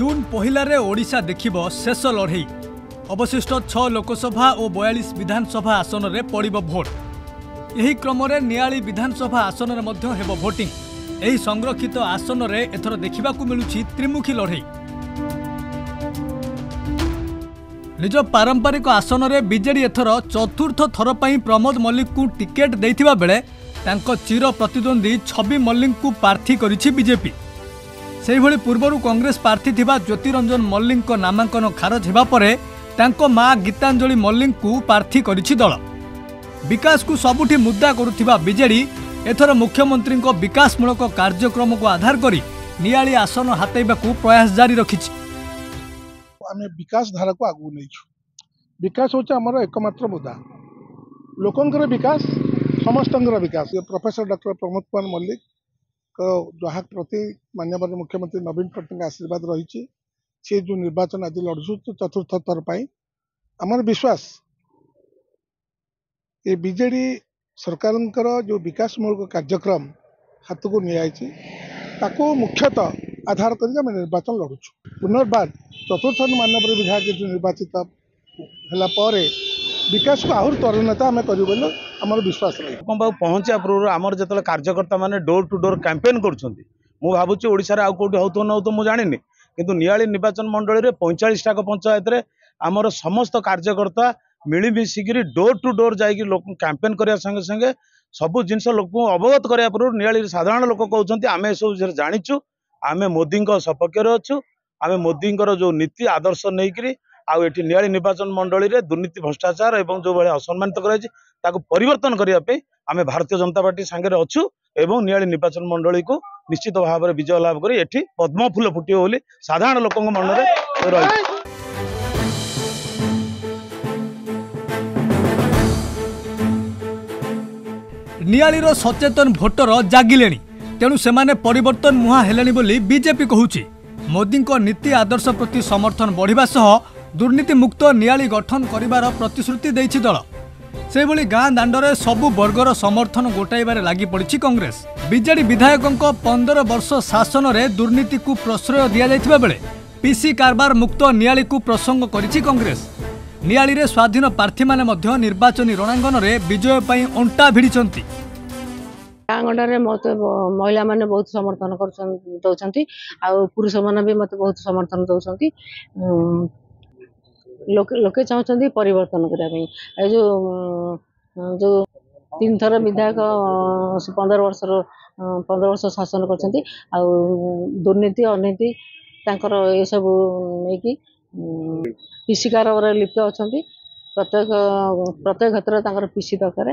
जून पहिलारे ओडिशा देखिबो शेष लड़ई। अवशिष्ट 6 लोकसभा और 42 विधानसभा आसन में पड़िबो भोट। यही क्रम में नियाली विधानसभा आसन में मध्य हेबो भोटिंग। एही संरक्षित आसन में एथर देखिबाकू मिलुछि त्रिमुखी लड़ई। निज पारंपरिक आसन में बीजेडी एथर चतुर्थ थर पई प्रमोद मल्लिक को टिकेट देइथिबा बेले तांको चिर प्रतिद्वंदी छवि मल्लिक को प्रार्थी करिछि बीजेपी। सेहिभଳି पूर्वरु कांग्रेस प्रार्थी थिबा ज्योतिरंजन मल्लिक को नामांकन खारज हेबा परे तांको मां गीतांजलि मल्लिक को प्रार्थी करिछि दल। विकास को सबुठी मुद्दा करुथिबा बीजेडी एथर मुख्यमंत्री को विकासमूलक कार्यक्रम को आधार करी नियाली आसन हातेबाकू प्रयास जारी रखिछि। आमे विकास धारा को आगु नै छु। विकास होचे हमर एकमात्र मुद्दा। लोकंकर विकास समस्तंकर विकास। प्रोफेसर डॉक्टर प्रमोद कुमार मल्लिक जहाँ प्रति माननीय मुख्यमंत्री नवीन पट्टनायक आशीर्वाद रही सी जो निर्वाचन आज लड़ुछु चतुर्थ थर पर आमर विश्वास ये बीजेडी सरकार जो विकासमूलक कार्यक्रम हाथ को नियाई मुख्यतः आधार कर निर्वाचन लड़ुछु। पुनर्बार चतुर्थ माननीय विधायक जो निर्वाचित है विकास को आहरी त्वरित आम कर आमर विश्वास रही। पहुँचा पूर्व आमर जो कार्यकर्ता मैंने डोर टू डोर कैंपेन करूँ भावुँ ओडिशा रे आउ कोठी होतो न होतो मु जानिनी किंतु नियाली निर्वाचन मंडली रे 45 टाक पंचायत रे आमर समस्त कार्यकर्ता मिलमिशिकी डोर टू डोर जाइए लोक कैंपेन करने संगे संगे सबू जिनस लोक अवगत करने पूर्व नियाली साधारण लोक कहते आम ए सब विषय जाचु आम मोदी सपक्ष अच्छु आम मोदी जो नीति आदर्श नहीं आउ एठी नियाली निर्वाचन मंडली रे दुर्नीति भ्रष्टाचार एवं जो भाई असम्मानित कर परिवर्तन करने आम भारतीय जनता पार्टी सांगे अच्छु एवं नियाली निर्वाचन मंडली को निश्चित भाव में विजय लाभ कर एठी पद्म फूल फुटियो बोली साधारण लोक मन में रही। नियाली रो सचेतन भोटर जागिले तेणु सेमाने परिवर्तन मुहा हेलेनी बोली बीजेपी कहूची। मोदी को नीति आदर्श प्रति समर्थन बढ़िबा सह दुर्नीति मुक्त नियाली गठन करिवार प्रतिश्रुति देइछि दल। से भली गाँ दांडरे सबु वर्गर समर्थन गोटाइबारे लागि पड़िछि कांग्रेस। बीजेडी विधायकों 15 वर्ष शासन में दुर्नीति को प्रश्रय दिया जाइथिबा बेले पीसी कारबार मुक्त नियाली को प्रसंग करिछि कांग्रेस। नियाली रे स्वाधीन प्रार्थी माने मध्य निर्वाचनी रणांगन रे विजय पई अंटा भिड़िछंती। गाँगंडे मत महिला माने बहुत समर्थन कर पुरुष मैंने भी मत बहुत समर्थन दौरान। लोके चाहते परिवर्तन करने जो 3 थर विधायक 15 वर्ष शासन कर दुर्नीति अनीति ये सब नहीं पीसी कारबार लिप्त अच्छा प्रत्येक क्षेत्र में पीसी दरकार।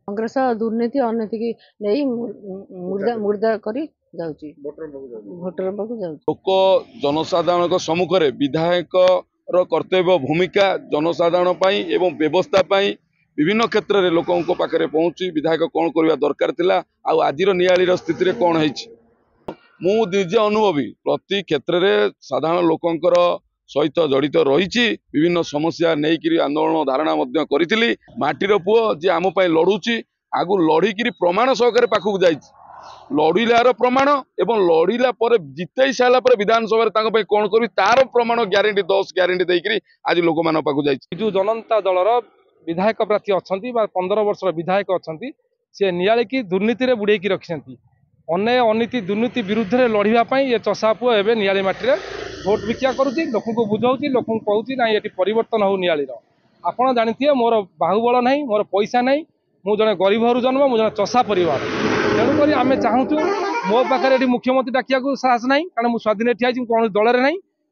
कांग्रेस दुर्नीति अनीति की नहीं मुर्दा करी जाउची भोटर पाखु जाउची। लोक जनसाधारण सम्मुख में विधायक कर्तव्य भूमिका जनसाधारण पाई एवं व्यवस्था पाई विभिन्न क्षेत्र में लोकों पाखे पहुँची विधायक कौन करवा दरकार थिला आउ आजिर नियाली स्थिति रे कौन है मु निजे अनुभवी प्रति क्षेत्र में साधारण लोकंकर सहित जड़ित रही विभिन्न समस्या नहीं आंदोलन धारणा करी माटीर पुओ जी आम लड़ुची आगु लड़ीकी प्रमाण सहकारे पाखक जाइए लड़िलार प्रमाण एवं लड़िला पर जितई सारा पर विधानसभा कौन करी तार प्रमाण ग्यारंटी 10 ग्यारंटी देकर आज लोक मान पाखक जाइए। जो जनता दलर विधायक प्रार्थी अच्छा 15 वर्ष विधायक अच्छा सी नियाली की दुर्नीति रे बुड़ेकी रखिंट अन्याय अनीति दुर्नीति विरुद्ध में लड़ाई ये चषा पुओ एवं नियाली माटी भोट भिक्षा करुच्ची लोक बुझाऊँ लोक कहूँ ना ये परिवर्तन हो नियाली आपड़ जानते मोर बाहुबल ना मोर पैसा ना मु जड़े गरीब घर जन्म मु जड़े चषा परिवार तेणुक आम चाहूँ मो पाखे मुख्यमंत्री डाकिया साहस ना कारण मुझे स्वाधीन ठिया कौन दल ना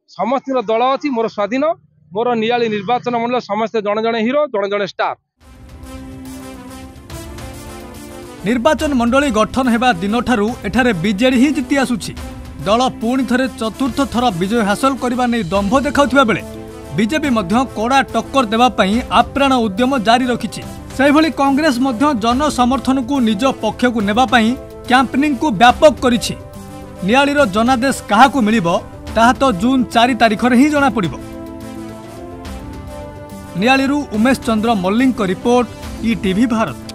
समस्त दल अच्छी मोर स्वाधीन मोर नियाली निर्वाचन मंडल समस्ते जड़े जड़े हिरो जड़े जड़े स्टार। निर्वाचन मंडली गठन हेबा दिन ठारू एठारे बीजेडी ही जीति आसुछि। दल पुणी थरे चतुर्थ थर विजय हासिल करबा नै दंभ देखाउथिबा बेले बीजेपी मध्य कड़ा टक्कर देबा पई आप्राण उद्यम जारी रखिछि। सेहिभଳି कांग्रेस मध्य जन समर्थन को निज पक्ष को नेबा पई कैंपेनिंग को व्यापक करिछि। नियाली रो जनादेश काहाकू मिलिबो ताहा तो जून 4 तारिख रे ही जणा पड़िबो। नियाली रु उमेश चंद्र मल्लिक रिपोर्ट, ईटीवी भारत।